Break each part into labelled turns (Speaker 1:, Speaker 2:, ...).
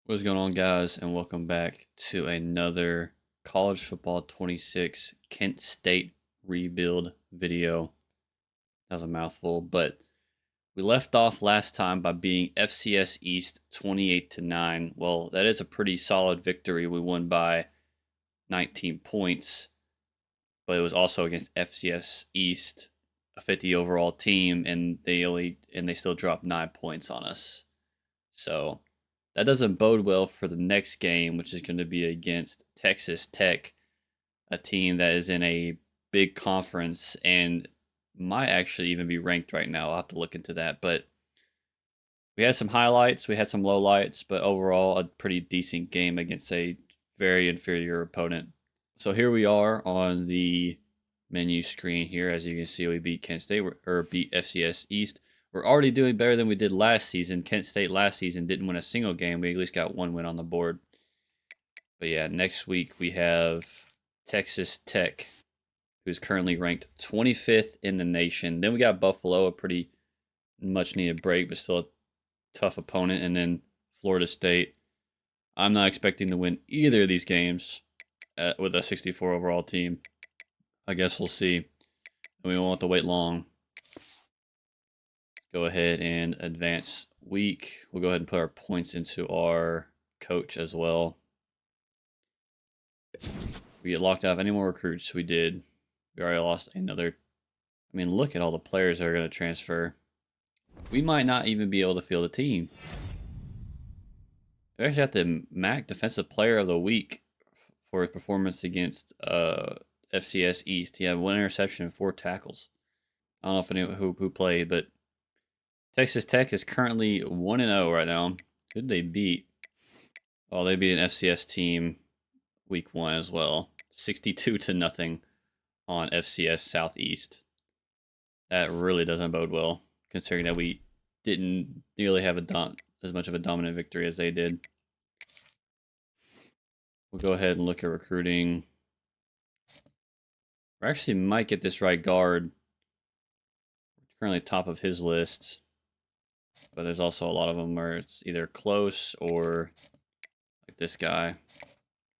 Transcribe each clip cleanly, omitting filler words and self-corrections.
Speaker 1: What's going on, guys, and welcome back to another College Football 26 Kent State rebuild video. That was a mouthful, but we left off last time by beating FCS East 28-9. Well, that is a pretty solid victory. We won by 19 points, but it was also against FCS East, a 50 overall team, and they still dropped 9 points on us. So that doesn't bode well for the next game, which is going to be against Texas Tech, a team that is in a big conference and might actually even be ranked right now. I'll have to look into that. But we had some highlights, we had some lowlights, but overall, a pretty decent game against a very inferior opponent. So here we are on the menu screen here. As you can see, we beat Kent State, or beat FCS East. We're already doing better than we did last season. Kent State last season didn't win a single game. We at least got one win on the board. But yeah, next week we have Texas Tech, who's currently ranked 25th in the nation. Then we got Buffalo, a pretty much needed break, but still a tough opponent. And then Florida State. I'm not expecting to win either of these games with a 64 overall team. I guess we'll see. We won't have to wait long. Go ahead and advance week. We'll go ahead and put our points into our coach as well. We get locked out of any more recruits. We did. We already lost another. I mean, look at all the players that are going to transfer. We might not even be able to field a team. We actually have the MAC Defensive Player of the Week for his performance against FCS East. He had 1 interception and 4 tackles. I don't know if anyone who played, but Texas Tech is currently 1-0 right now. Who did they beat? Oh, they beat an FCS team week 1 as well. 62-0 on FCS Southeast. That really doesn't bode well, considering that we didn't nearly have as much of a dominant victory as they did. We'll go ahead and look at recruiting. We actually might get this right guard. We're currently top of his list. But there's also a lot of them where it's either close or like this guy.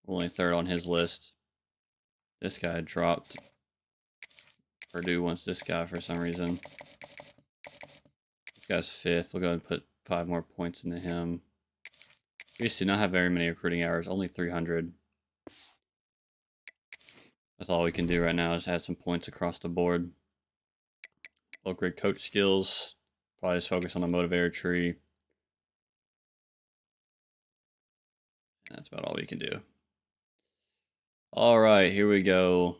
Speaker 1: We're only 3rd on his list. This guy dropped. Purdue wants this guy for some reason. This guy's 5th. We'll go ahead and put 5 more points into him. We used to not have very many recruiting hours, only 300. That's all we can do right now, is add some points across the board. Upgrade coach skills. Probably just focus on the motivator tree. And that's about all we can do. All right, here we go.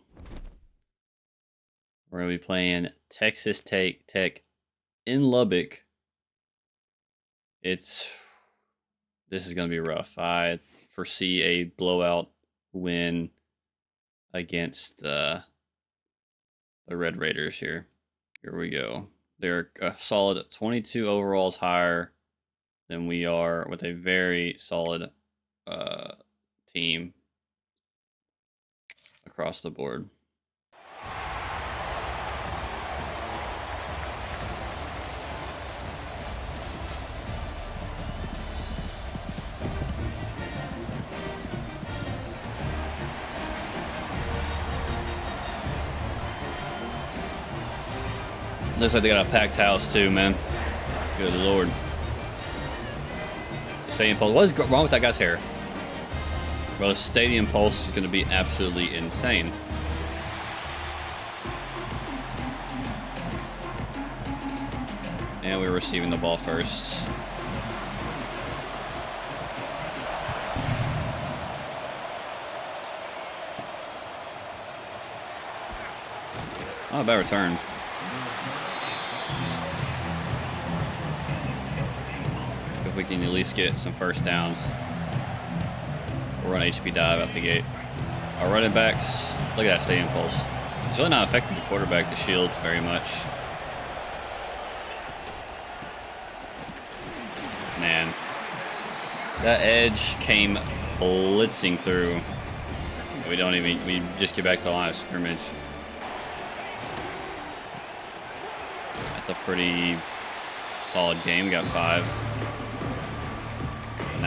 Speaker 1: We're going to be playing Texas Tech in Lubbock. This is going to be rough. I foresee a blowout win against the Red Raiders here. Here we go. They're a solid 22 overalls higher than we are, with a very solid team across the board. Looks like they got a packed house too, man. Good lord. Stadium Pulse. What is wrong with that guy's hair? Bro, the Stadium Pulse is going to be absolutely insane. And we're receiving the ball first. Not a bad return. If we can at least get some first downs. We'll run HP dive out the gate. Our running backs, look at that Stadium Pulse. It's really not affecting the quarterback, the shields, very much. Man. That edge came blitzing through. We just get back to the line of scrimmage. That's a pretty solid game. We got 5.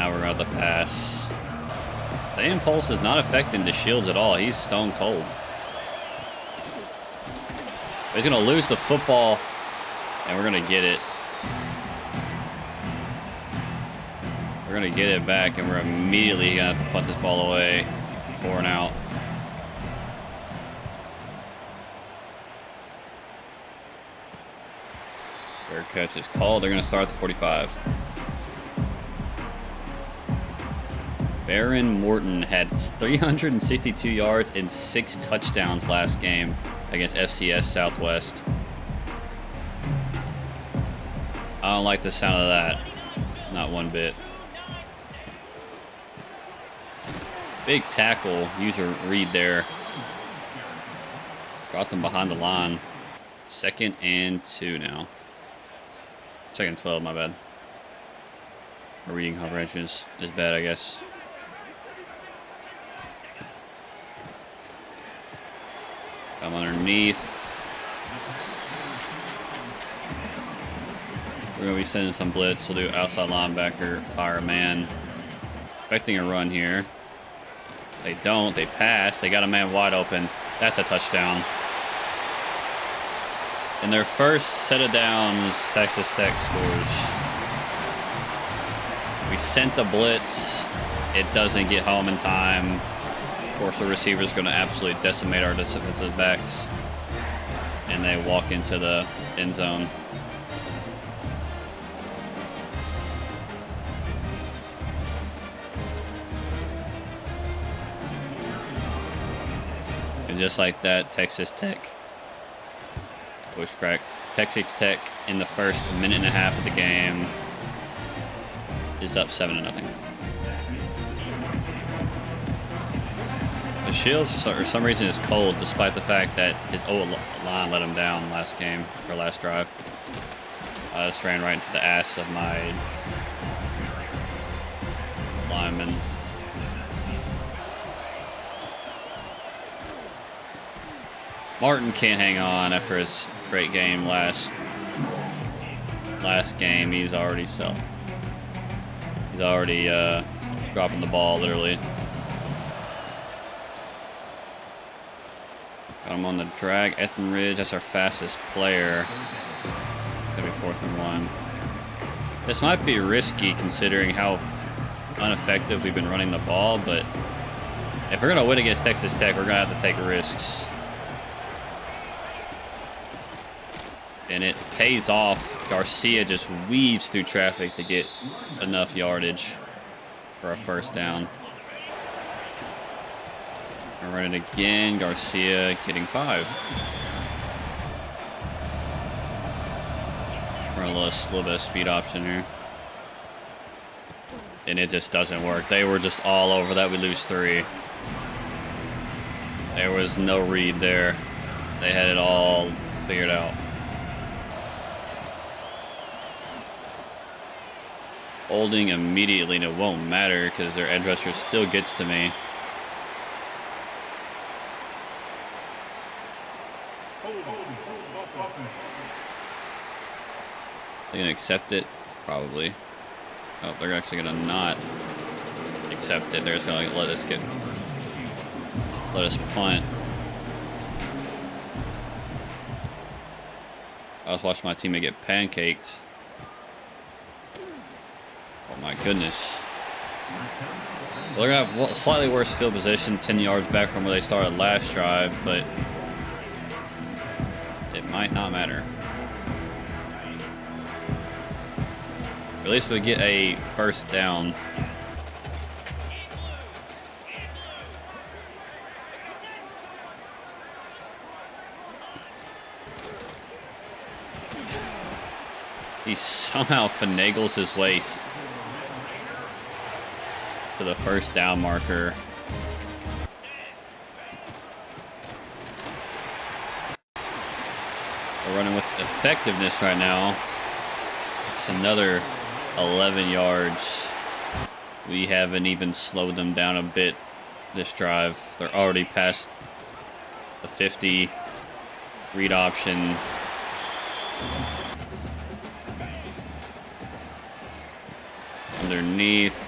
Speaker 1: Now we're going to pass. The impulse is not affecting the Shields at all. He's stone cold. He's going to lose the football, and we're going to get it. We're going to get it back, and we're immediately going to have to punt this ball away. 4 and out. Fair catch is called. They're going to start at the 45. Baron Morton had 362 yards and 6 touchdowns last game against FCS Southwest. I don't like the sound of that. Not one bit. Big tackle. User read there. Brought them behind the line. 2nd and 2 now. 2nd and 12, my bad. My reading comprehension is bad, I guess. Come underneath. We're going to be sending some blitz. We'll do outside linebacker, fire a man. Expecting a run here. They don't. They pass. They got a man wide open. That's a touchdown. In their first set of downs, Texas Tech scores. We sent the blitz. It doesn't get home in time. Of course, the receiver is going to absolutely decimate our defensive backs. And they walk into the end zone. And just like that, Texas Tech. Push crack. Texas Tech in the first minute and a half of the game is up 7-0. The Shields, for some reason, is cold, despite the fact that his old line let him down last game, or last drive. I just ran right into the ass of my lineman. Martin can't hang on after his great game last game. He's already dropping the ball, literally. Got him on the drag. Etheridge, that's our fastest player. Gonna be 4th and 1. This might be risky considering how ineffective we've been running the ball, but if we're gonna win against Texas Tech, we're gonna have to take risks. And it pays off. Garcia just weaves through traffic to get enough yardage for a first down. We're running again. Garcia getting 5. We're a little bit of speed option here. And it just doesn't work. They were just all over that. We lose 3. There was no read there. They had it all figured out. Holding immediately, and it won't matter because their edge rusher still gets to me. They're gonna accept it? Probably. Oh, they're actually gonna not accept it. They're just gonna let us punt. I was watching my teammate get pancaked. Oh my goodness. Well, they're gonna have slightly worse field position, 10 yards back from where they started last drive, but it might not matter. At least we get a first down. He somehow finagles his way to the first down marker. We're running with effectiveness right now. It's another 11 yards. We haven't even slowed them down a bit this drive. They're already past the 50. Read option. Underneath.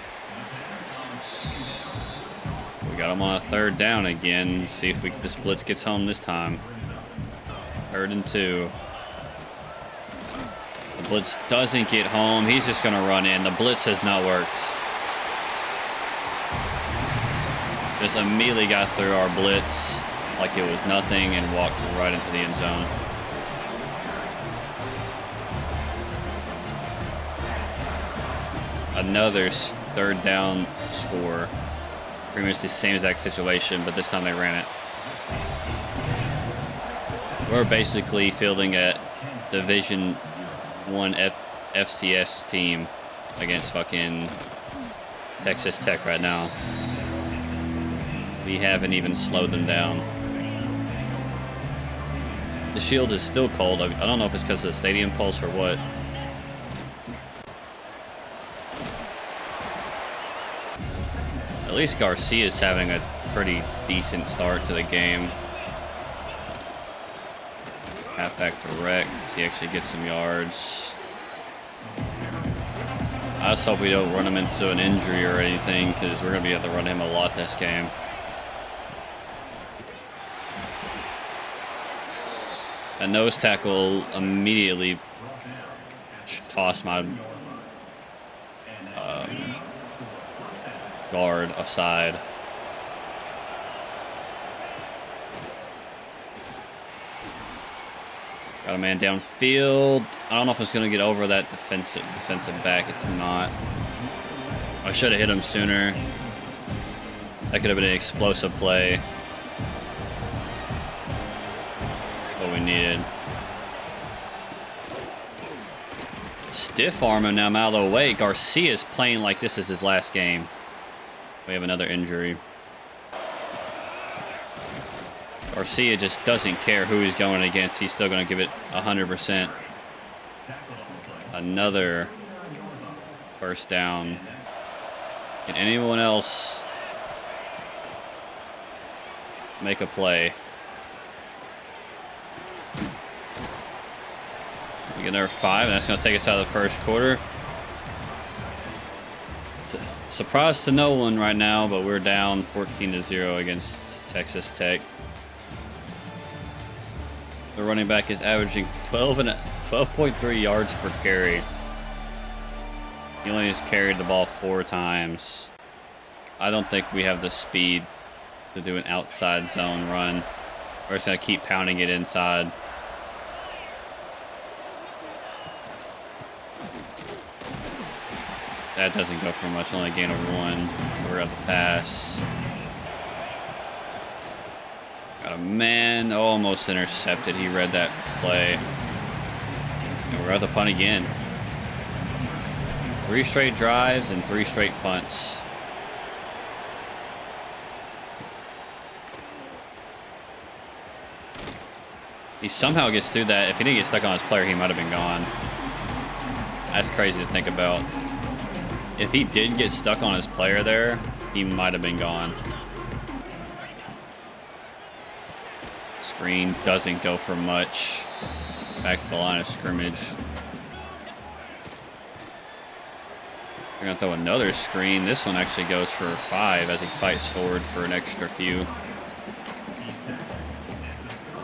Speaker 1: got him on a 3rd down again. See if this blitz gets home this time. 3rd and 2. The blitz doesn't get home. He's just going to run in. The blitz has not worked. Just immediately got through our blitz like it was nothing and walked right into the end zone. Another 3rd down score. Pretty much the same exact situation, but this time they ran it. We're basically fielding a Division I FCS team against fucking Texas Tech right now. We haven't even slowed them down. The shield is still cold. I don't know if it's because of the stadium pulse or what. At least Garcia's having a pretty decent start to the game. Halfback direct. He actually gets some yards. I just hope we don't run him into an injury or anything, because we're going to be able to run him a lot this game. A nose tackle immediately tossed my guard aside. Got a man downfield. I don't know if it's going to get over that defensive back. It's not. I should have hit him sooner. That could have been an explosive play. What we needed. Stiff arm him now. I'm out of the way. Garcia's playing like this is his last game. We have another injury. Garcia just doesn't care who he's going against. He's still going to give it 100%. Another 1st down. Can anyone else make a play? We get another 5, and that's going to take us out of the 1st quarter. Surprise to no one right now, but we're down 14-0 against Texas Tech. The running back is averaging 12.3 yards per carry. He only has carried the ball 4 times. I don't think we have the speed to do an outside zone run. We're just going to keep pounding it inside. That doesn't go for much, only a gain of 1. So we're at the pass. Got a man, almost intercepted. He read that play. And we're at the punt again. 3 straight drives and 3 straight punts. He somehow gets through that. If he didn't get stuck on his player, he might have been gone. That's crazy to think about. If he did get stuck on his player there, he might have been gone. Screen doesn't go for much. Back to the line of scrimmage. We're going to throw another screen. This one actually goes for 5 as he fights forward for an extra few.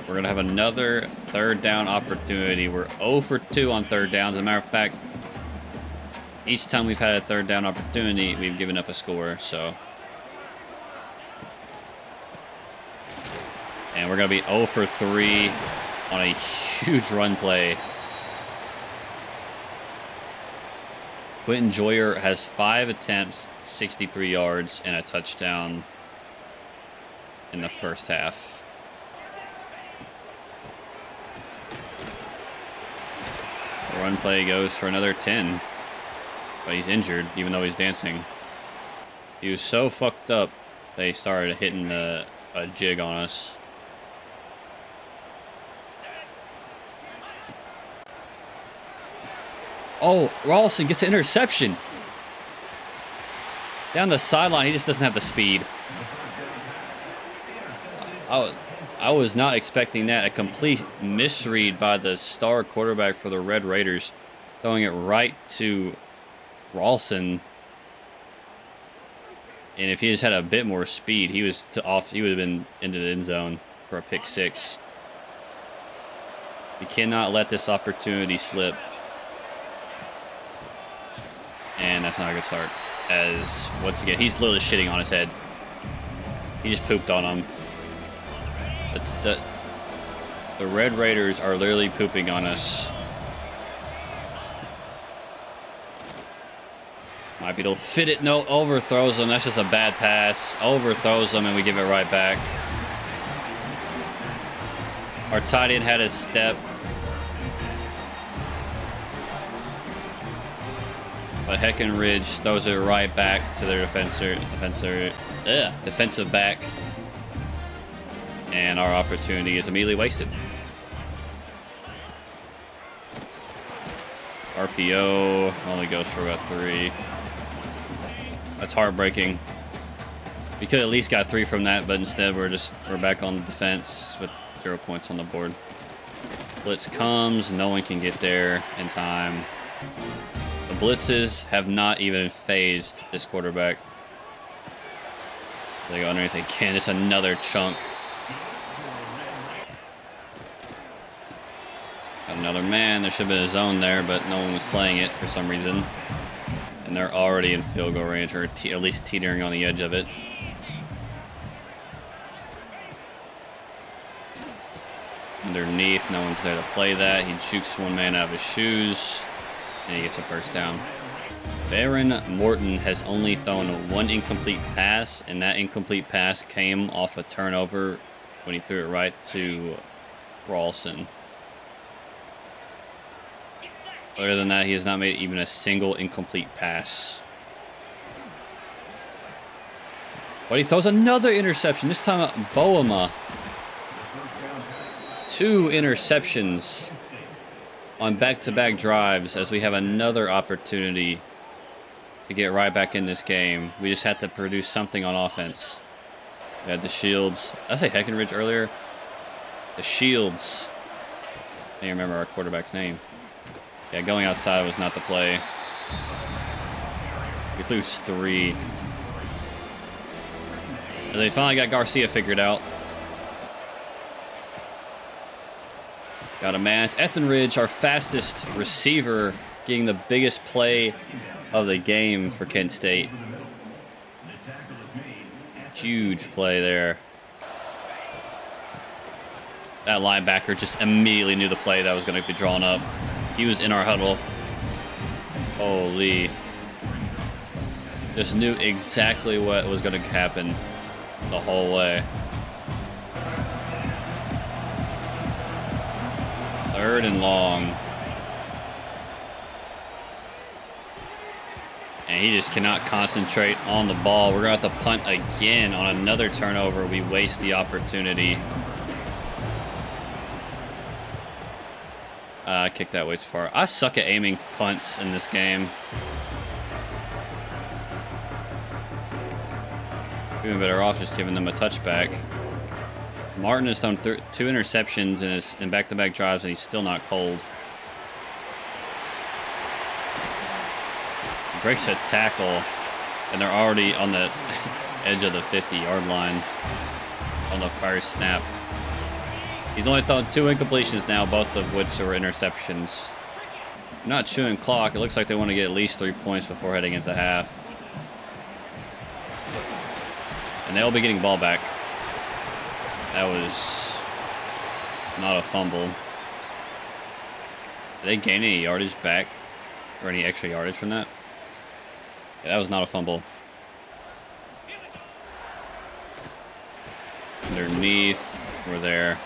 Speaker 1: We're going to have another 3rd down opportunity. We're 0 for 2 on 3rd downs. As a matter of fact, each time we've had a 3rd down opportunity, we've given up a score. So, and we're going to be 0 for 3 on a huge run play. Quentin Joyer has 5 attempts, 63 yards, and a touchdown in the 1st half. The run play goes for another 10. But he's injured, even though he's dancing. He was so fucked up that he started hitting a jig on us. Oh, Rawlston gets an interception. Down the sideline, he just doesn't have the speed. I was not expecting that. A complete misread by the star quarterback for the Red Raiders. Throwing it right to Rawlston. And if he just had a bit more speed, he was off. He would have been into the end zone for a pick 6. We cannot let this opportunity slip. And that's not a good start. As, once again, he's literally shitting on his head. He just pooped on him. The Red Raiders are literally pooping on us. Might be able to fit it. No, overthrows him. That's just a bad pass. Overthrows him, and we give it right back. Our tight end had his step. But Heckenridge throws it right back to their defensive back. And our opportunity is immediately wasted. RPO only goes for about 3. That's heartbreaking. We could at least got 3 from that, but instead we're back on the defense with 0 points on the board. Blitz comes, no one can get there in time. The blitzes have not even phased this quarterback. They go underneath again. Just another chunk. Got another man. There should have been a zone there, but no one was playing it for some reason. And they're already in field goal range, or at least teetering on the edge of it. Underneath, no one's there to play that. He shoots one man out of his shoes, and he gets a first down. Baron Morton has only thrown 1 incomplete pass, and that incomplete pass came off a turnover when he threw it right to Rawlson. Other than that, he has not made even a single incomplete pass. But he throws another interception, this time at Boema. 2 interceptions on back-to-back drives as we have another opportunity to get right back in this game. We just had to produce something on offense. We had the Shields. Did I say Heckenridge earlier? The Shields. I can't remember our quarterback's name. Yeah, going outside was not the play. We lose 3. And they finally got Garcia figured out. Got a man. It's Etheridge, our fastest receiver, getting the biggest play of the game for Kent State. Huge play there. That linebacker just immediately knew the play that was going to be drawn up. He was in our huddle. Holy. Just knew exactly what was going to happen the whole way. 3rd and long. And he just cannot concentrate on the ball. We're going to have to punt again on another turnover. We waste the opportunity. I kicked that way too far. I suck at aiming punts in this game. We've been better off just giving them a touchback. Martin has done 2 interceptions in back-to-back drives, and he's still not cold. He breaks a tackle, and they're already on the edge of the 50-yard line on the first snap. He's only thrown 2 incompletions now, both of which were interceptions. I'm not chewing clock. It looks like they want to get at least 3 points before heading into half. And they'll be getting ball back. That was not a fumble. Did they gain any yardage back? Or any extra yardage from that? Yeah, that was not a fumble. Underneath, we're there.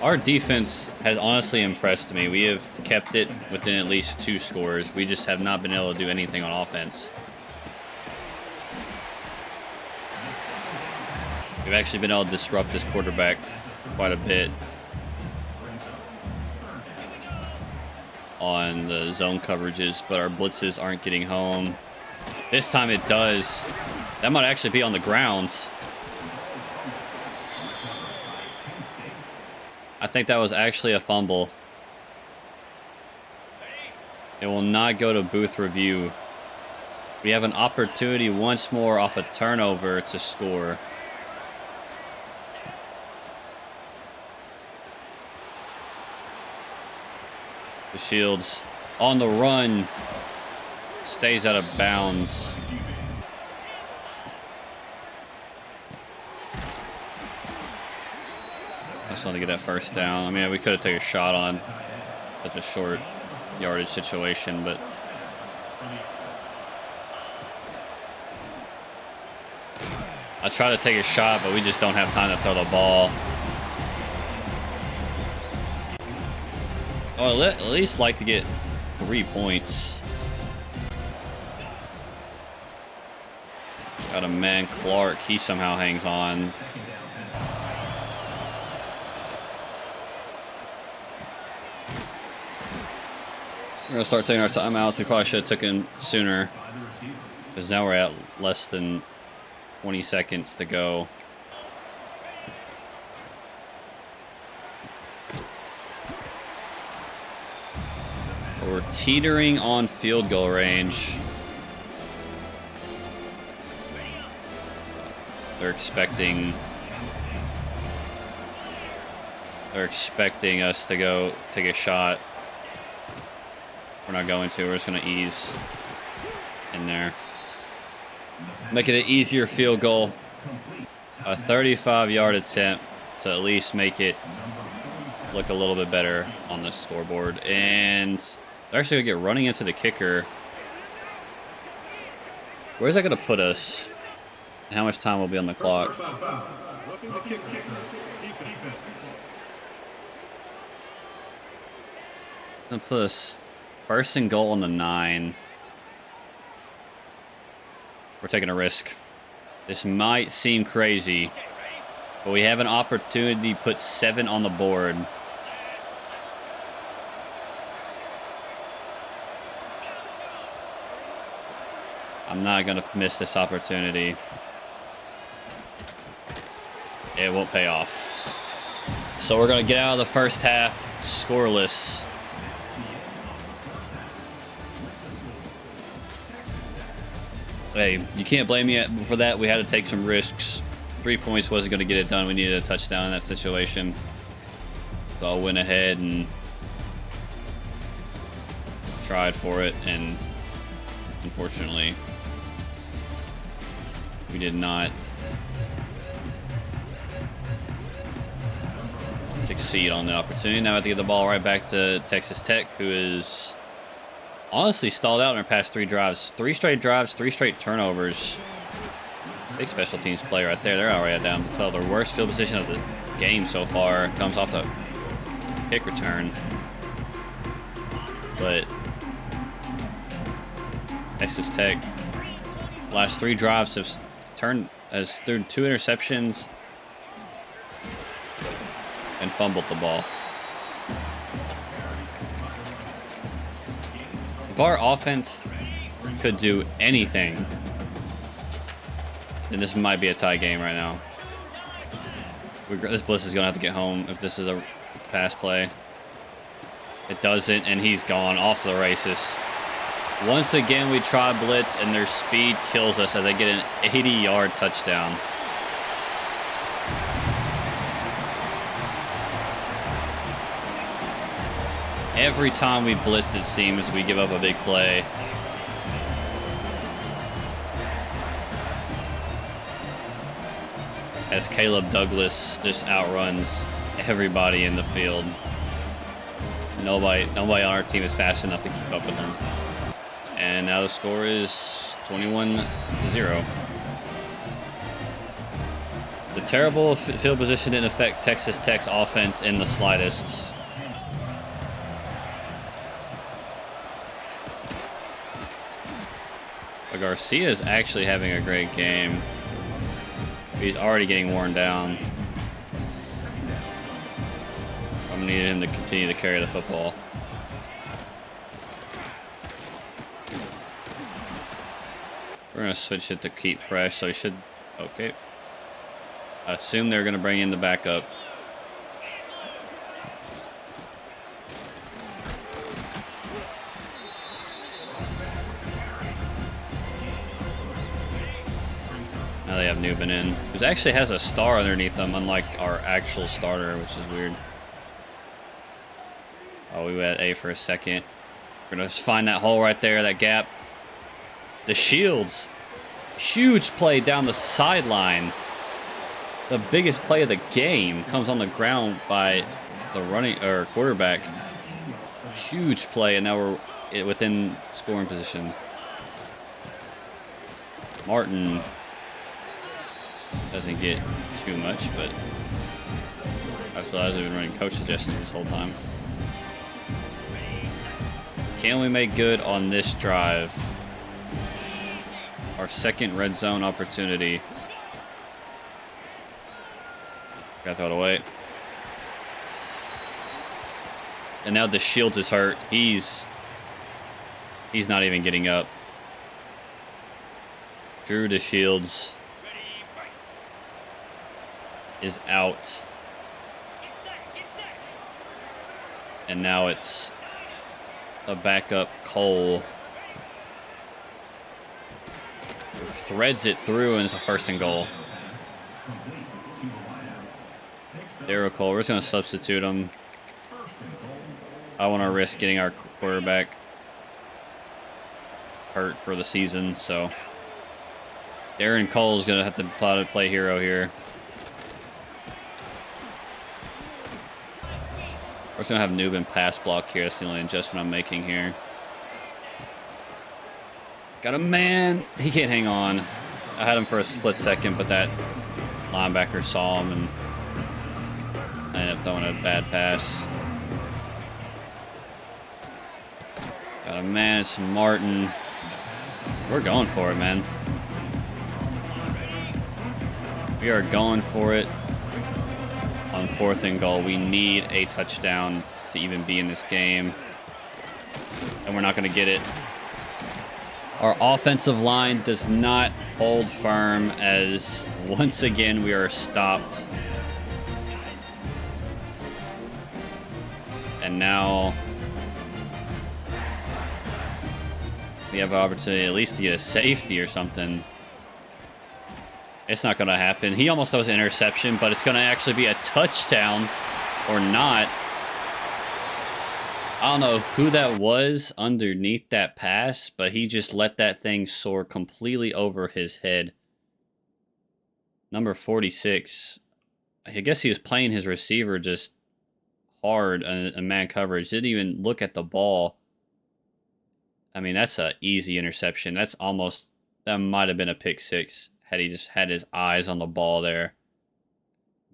Speaker 1: Our defense has honestly impressed me. We have kept it within at least 2 scores. We just have not been able to do anything on offense. We've actually been able to disrupt this quarterback quite a bit on the zone coverages, but our blitzes aren't getting home. This time it does. That might actually be on the ground. I think that was actually a fumble. It will not go to booth review. We have an opportunity once more off a turnover to score. The Shields on the run. Stays out of bounds. I just wanted to get that first down. I mean, we could have taken a shot on such a short yardage situation, but I try to take a shot, but we just don't have time to throw the ball. Oh, at least like to get 3 points. Got a man, Clark. He somehow hangs on. We're going to start taking our timeouts. We probably should have taken sooner, because now we're at less than 20 seconds to go. We're teetering on field goal range. They're expecting us to go take a shot. We're not going to. We're just going to ease in there. Make it an easier field goal. A 35-yard attempt to at least make it look a little bit better on the scoreboard. And they're actually going to get running into the kicker. Where's that going to put us? And how much time will be on the clock? Going to put us first and goal on the 9. We're taking a risk. This might seem crazy, but we have an opportunity to put 7 on the board. I'm not going to miss this opportunity. It won't pay off. So we're going to get out of the first half scoreless. Hey, you can't blame me for that. We had to take some risks. 3 points wasn't going to get it done. We needed a touchdown in that situation. So I went ahead and tried for it, and unfortunately, we did not succeed on the opportunity. Now I have to get the ball right back to Texas Tech, who is honestly stalled out in our past 3 drives. 3 straight drives, 3 straight turnovers. Big special teams play right there. They're already down to 12. Their worst field position of the game so far comes off the kick return. But Texas Tech, last 3 drives have has thrown 2 interceptions and fumbled the ball. If our offense could do anything, then this might be a tie game right now. This Bliss is going to have to get home if this is a pass play. It doesn't, and he's gone off to the races. Once again, we try blitz, and their speed kills us as they get an 80-yard touchdown. Every time we blitz, it seems we give up a big play. As Caleb Douglas just outruns everybody in the field. Nobody on our team is fast enough to keep up with him. And now the score is 21-0. The terrible field position didn't affect Texas Tech's offense in the slightest. But Garcia is actually having a great game. He's already getting worn down. I'm needing him to continue to carry the football. We're going to switch it to keep fresh, so he should... Okay. I assume they're going to bring in the backup. Now they have Newbin in, who actually has a star underneath them, unlike our actual starter, which is weird. Oh, we were at A for a second. We're going to find that hole right there, that gap. The Shields. Huge play down the sideline. The biggest play of the game comes on the ground by the running or quarterback. Huge play, and now we're within scoring position. Martin doesn't get too much, but that's what I've been running coach suggestions this whole time. Can we make good on this drive? Our second red zone opportunity. Gotta throw it away. And now the Shields is hurt. He's not even getting up. Drew the Shields is out. And now it's a backup Cole. Threads it through, and it's a 1st and goal. Daryl Cole, we're just going to substitute him. I want to risk getting our quarterback hurt for the season, so Darren Cole's going to have to play hero here. We're just going to have Newbin pass block here. That's the only adjustment I'm making here. Got a man. He can't hang on. I had him for a split second, but that linebacker saw him and I ended up throwing a bad pass. Got a man. It's Martin. We're going for it, man. We are going for it on 4th and goal. We need a touchdown to even be in this game, and we're not going to get it. Our offensive line does not hold firm, as once again we are stopped. And now we have an opportunity at least to get a safety or something. It's not going to happen. He almost throws an interception, but it's going to actually be a touchdown or not. I don't know who that was underneath that pass, but he just let that thing soar completely over his head. Number 46. I guess he was playing his receiver just hard in man coverage. Didn't even look at the ball. I mean, that's an easy interception. That might have been a pick 6 had he just had his eyes on the ball there.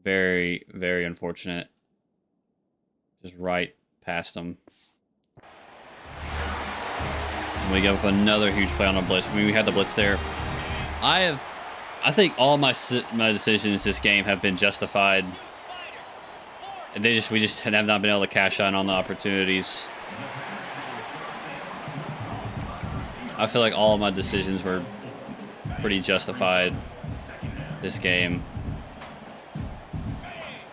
Speaker 1: Very, very unfortunate. Just right past him. And we give up another huge play on a blitz. I mean, we had the blitz there. I think all my decisions this game have been justified. And we just have not been able to cash in on the opportunities. I feel like all of my decisions were pretty justified this game.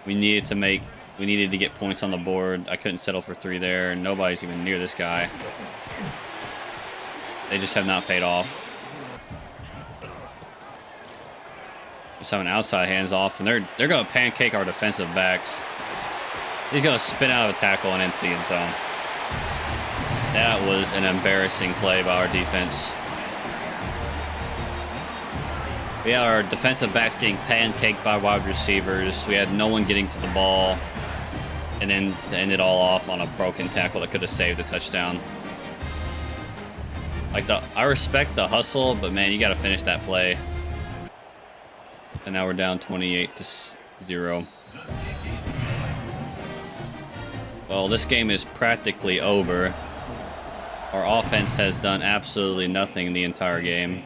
Speaker 1: We needed to get points on the board. I couldn't settle for 3 there, and nobody's even near this guy. They just have not paid off. Just have an outside hands off, and they're going to pancake our defensive backs. He's going to spin out of a tackle and into the end zone. That was an embarrassing play by our defense. We had our defensive backs getting pancaked by wide receivers. We had no one getting to the ball. And then to end it all off on a broken tackle that could have saved a touchdown. I respect the hustle, but man, you got to finish that play. And now we're down 28-0. Well, this game is practically over. Our offense has done absolutely nothing the entire game.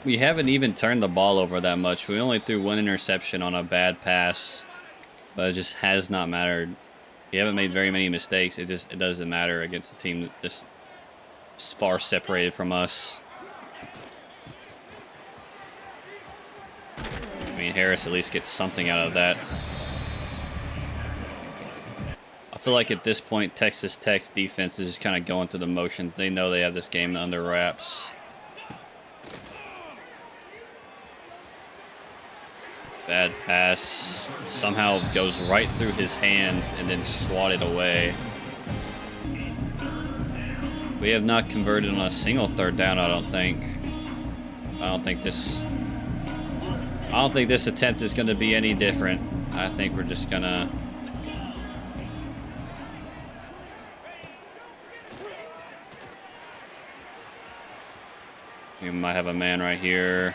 Speaker 1: We haven't even turned the ball over that much. We only threw 1 interception on a bad pass, but it just has not mattered. We haven't made very many mistakes. It doesn't matter against a team that's just far separated from us. I mean, Harris at least gets something out of that. I feel like at this point, Texas Tech's defense is just kind of going through the motion. They know they have this game under wraps. Bad pass. Somehow goes right through his hands and then swatted away. We have not converted on a single third down, I don't think. I don't think this attempt is going to be any different. I think we're just going to... We might have a man right here.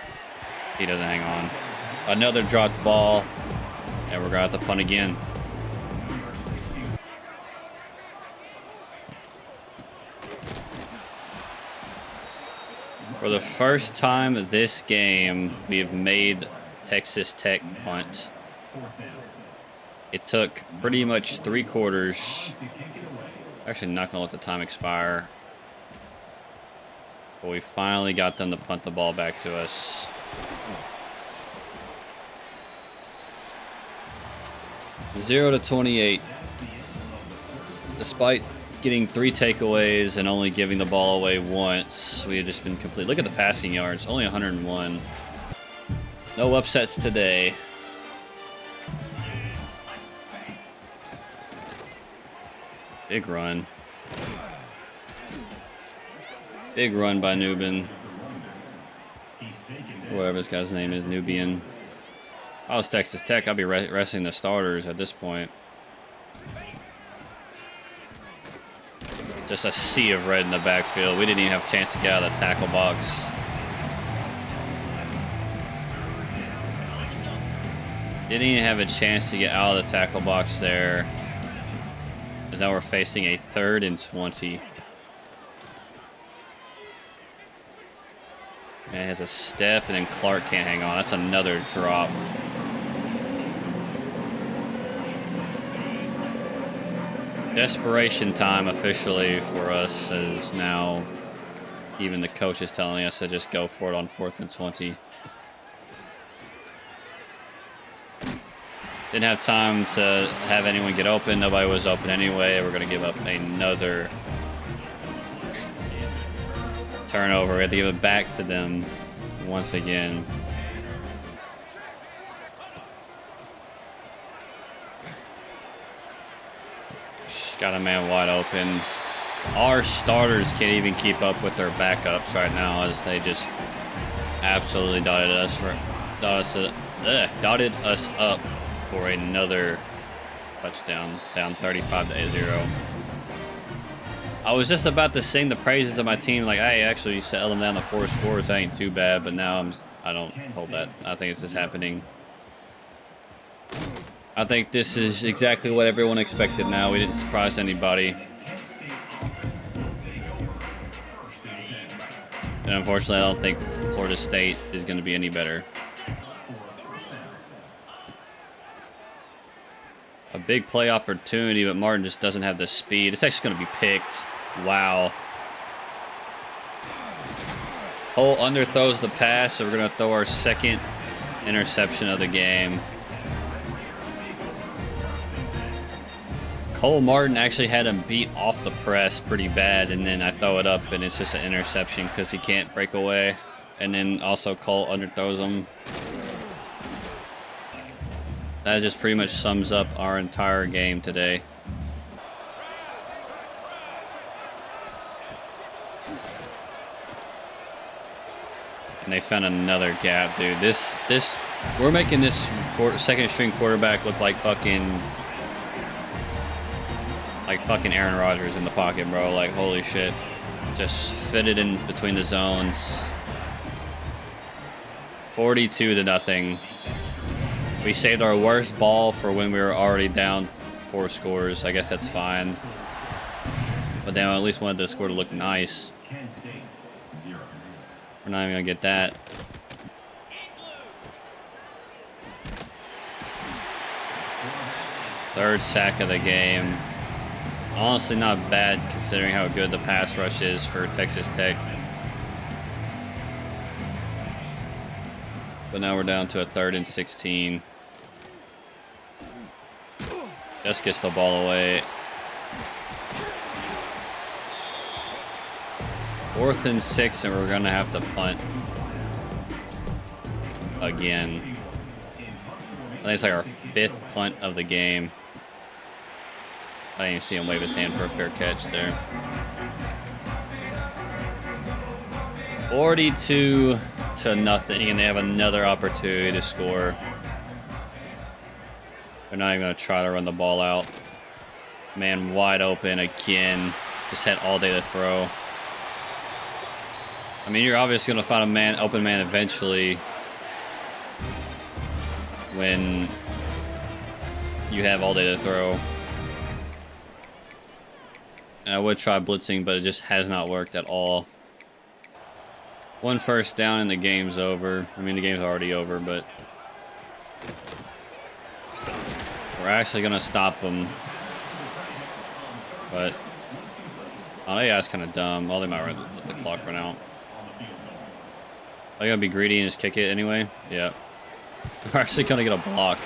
Speaker 1: He doesn't hang on. Another dropped ball. And we're going to have to punt again. For the first time this game, we have made Texas Tech punt. It took pretty much 3 quarters. Actually, not going to let the time expire. But we finally got them to punt the ball back to us. Zero to 28. Despite getting 3 takeaways and only giving the ball away once, we had just been complete. Look at the passing yards, only 101. No upsets today. Big run. Big run by Nubin. Whatever this guy's name is, Nubian. If I was Texas Tech, I'd be resting the starters at this point. Just a sea of red in the backfield. We didn't even have a chance to get out of the tackle box. Didn't even have a chance to get out of the tackle box there. Because now we're facing a 3rd and 20. Man, has a step, and then Clark can't hang on. That's another drop. Desperation time officially for us, as now even the coach is telling us to just go for it on 4th and 20. Didn't have time to have anyone get open. Nobody was open anyway. We're going to give up another turnover. We have to give it back to them once again. Got a man wide open. Our starters can't even keep up with their backups right now, as they just absolutely dotted us up for another touchdown, down 35-0. I was just about to sing the praises of my team, like, hey, actually you settled them down to 4 scores. That ain't too bad, but now I don't hold that. I think it's just happening. I think this is exactly what everyone expected now. We didn't surprise anybody. And unfortunately, I don't think Florida State is going to be any better. A big play opportunity, but Martin just doesn't have the speed. It's actually going to be picked. Wow. Cole underthrows the pass, so we're going to throw our 2nd interception of the game. Cole Martin actually had him beat off the press pretty bad, and then I throw it up, and it's just an interception because he can't break away. And then also Cole underthrows him. That just pretty much sums up our entire game today. And they found another gap, dude. We're making this 2nd string quarterback look like fucking Aaron Rodgers in the pocket, bro. Like, holy shit. Just fitted in between the zones. 42-0. We saved our worst ball for when we were already down 4 scores. I guess that's fine. But they at least wanted the score to look nice. We're not even going to get that. Third sack of the game. Honestly, not bad considering how good the pass rush is for Texas Tech. But now we're down to a 3rd and 16. Just gets the ball away. 4th and 6, and we're going to have to punt again. think it's like our 5th punt of the game. I didn't even see him wave his hand for a fair catch there. 42-0, and they have another opportunity to score. They're not even going to try to run the ball out. Man wide open again. Just had all day to throw. I mean, you're obviously going to find a open man eventually when you have all day to throw. And I would try blitzing, but it just has not worked at all. 1 first down and the game's over. I mean, the game's already over, but we're actually going to stop them. But, oh, that guy's kind of dumb. Oh, they might let the clock run out. Are you going to be greedy and just kick it anyway? Yeah. We're actually going to get a block.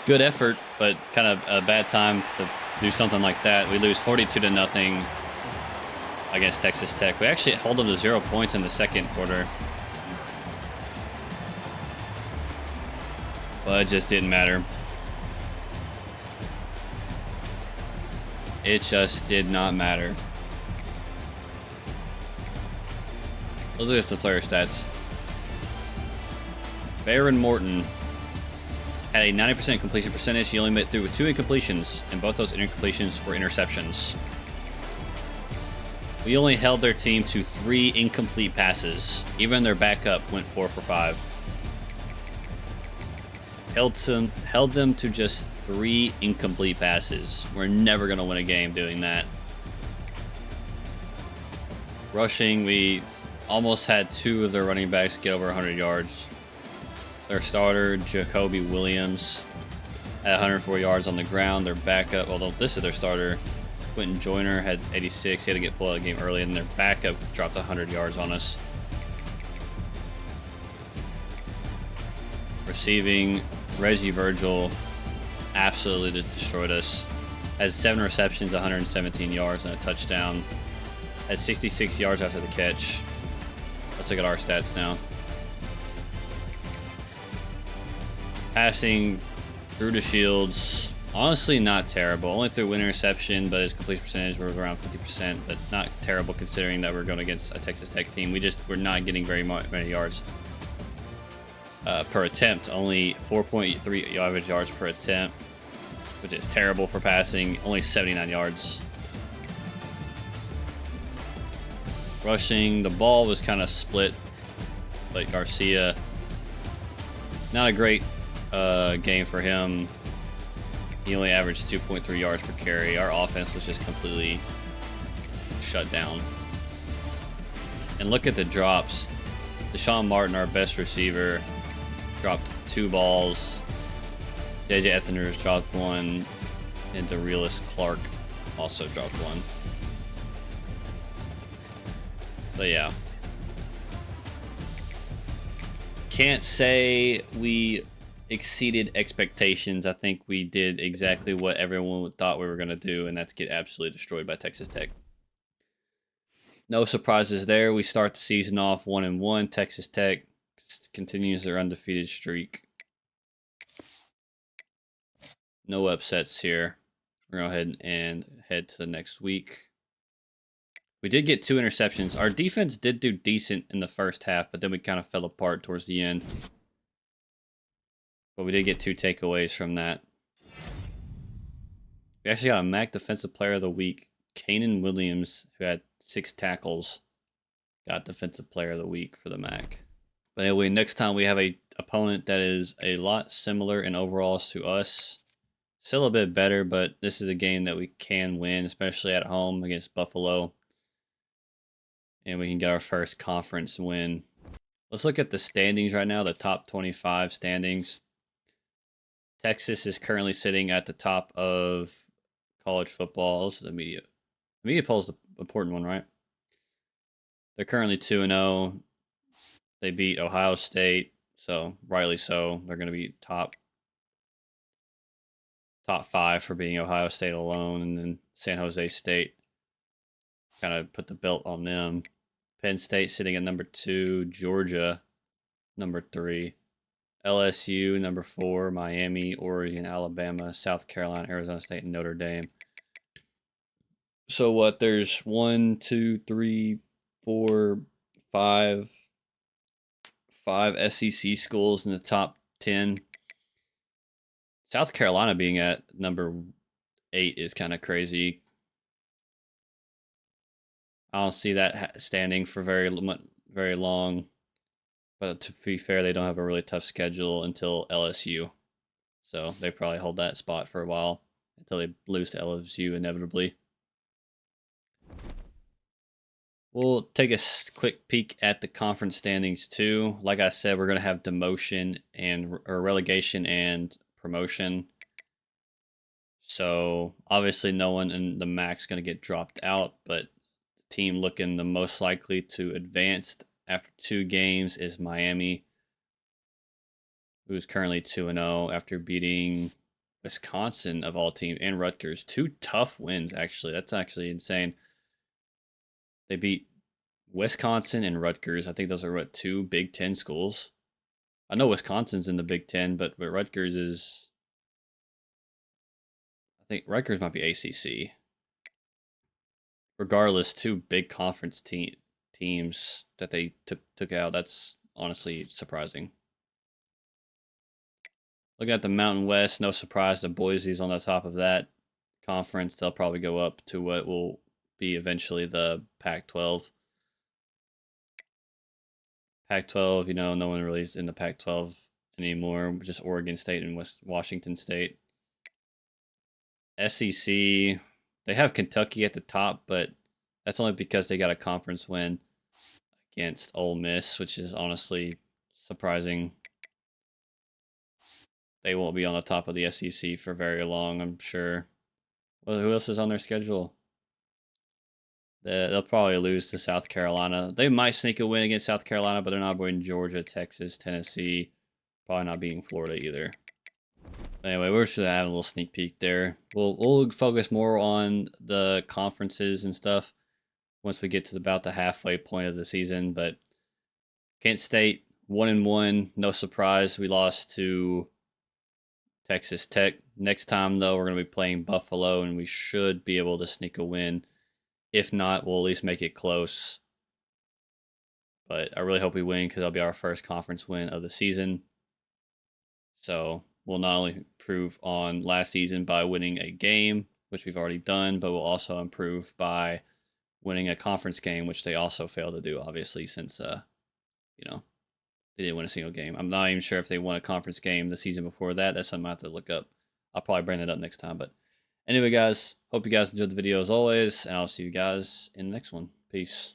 Speaker 1: Good effort, but kind of a bad time to do something like that. We lose 42-0 against Texas Tech. We actually held them to 0 points in the second quarter. But it just didn't matter. It just did not matter. Those are just the player stats. Baron Morton had a 90% completion percentage. He only made through with 2 incompletions, and both those incompletions were interceptions. We only held their team to 3 incomplete passes. Even their backup went 4 for 5. Held them to just 3 incomplete passes. We're never going to win a game doing that. Rushing, we almost had 2 of their running backs get over 100 yards. Their starter, Jacoby Williams, had 104 yards on the ground. Their backup, although this is their starter, Quentin Joyner, had 86. He had to get pulled out of the game early, and their backup dropped 100 yards on us. Receiving, Reggie Virgil absolutely destroyed us. Had 7 receptions, 117 yards, and a touchdown. Had 66 yards after the catch. Let's look at our stats now. Passing, through to Shields, honestly not terrible. Only threw one interception, but his completion percentage was around 50%, but not terrible considering that we're going against a Texas Tech team. We're not getting very many yards per attempt. Only 4.3 average yards per attempt, which is terrible for passing. Only 79 yards. Rushing, the ball was kind of split, but Garcia, not a great game for him. He only averaged 2.3 yards per carry. Our offense was just completely shut down. And look at the drops. Deshaun Martin, our best receiver, dropped 2 balls. JJ Ethner's dropped 1. And DeRealis Clark also dropped 1. But yeah. Can't say we exceeded expectations. I think we did exactly what everyone thought we were going to do, and that's get absolutely destroyed by Texas Tech. No surprises there. We start the season off 1-1. Texas Tech continues their undefeated streak. No upsets here. We're going to go ahead and head to the next week. We did get 2 interceptions. Our defense did do decent in the first half, but then we kind of fell apart towards the end. But we did get 2 takeaways from that. We actually got a MAC Defensive Player of the Week. Kanan Williams, who had 6 tackles, got Defensive Player of the Week for the MAC. But anyway, next time we have a opponent that is a lot similar in overalls to us. Still a bit better, but this is a game that we can win, especially at home against Buffalo. And we can get our first conference win. Let's look at the standings right now, the top 25 standings. Texas is currently sitting at the top of college football. This is the media. The media poll is the important one, right? They're currently 2-0. They beat Ohio State, so rightly so. They're going to be top 5 for being Ohio State alone, and then San Jose State kind of put the belt on them. Penn State sitting at number 2. Georgia number 3. LSU, number 4. Miami, Oregon, Alabama, South Carolina, Arizona State, and Notre Dame. So what? There's 1, 2, 3, 4, 5 SEC schools in the top 10. South Carolina being at number 8 is kind of crazy. I don't see that standing for very long. But to be fair, they don't have a really tough schedule until LSU. So they probably hold that spot for a while until they lose to LSU inevitably. We'll take a quick peek at the conference standings too. Like I said, we're going to have demotion or relegation and promotion. So obviously no one in the MAC's going to get dropped out, but the team looking the most likely to advance after 2 games is Miami, who's currently 2-0 after beating Wisconsin of all teams and Rutgers. 2 tough wins, actually. That's actually insane. They beat Wisconsin and Rutgers. I think those are 2 Big Ten schools. I know Wisconsin's in the Big Ten, but Rutgers is. I think Rutgers might be ACC. Regardless, 2 big conference teams that they took out. That's honestly surprising. Looking at the Mountain West, no surprise that Boise's on the top of that conference. They'll probably go up to what will be eventually the Pac-12. Pac-12, no one really is in the Pac-12 anymore. Just Oregon State and Washington State. SEC, they have Kentucky at the top, but that's only because they got a conference win against Ole Miss, which is honestly surprising. They won't be on the top of the SEC for very long, I'm sure. Well, who else is on their schedule? They'll probably lose to South Carolina. They might sneak a win against South Carolina, but they're not beating Georgia, Texas, Tennessee. Probably not beating Florida either. Anyway, we're just having a little sneak peek there. We'll focus more on the conferences and stuff once we get to about the halfway point of the season. But Kent State 1-1, no surprise. We lost to Texas Tech. Next time though, we're going to be playing Buffalo, and we should be able to sneak a win. If not, we'll at least make it close. But I really hope we win because that'll be our first conference win of the season. So we'll not only improve on last season by winning a game, which we've already done, but we'll also improve by winning a conference game, which they also failed to do, obviously, since they didn't win a single game. I'm not even sure if they won a conference game the season before that. That's something I have to look up. I'll probably bring that up next time. But anyway, guys, hope you guys enjoyed the video as always, and I'll see you guys in the next one. Peace.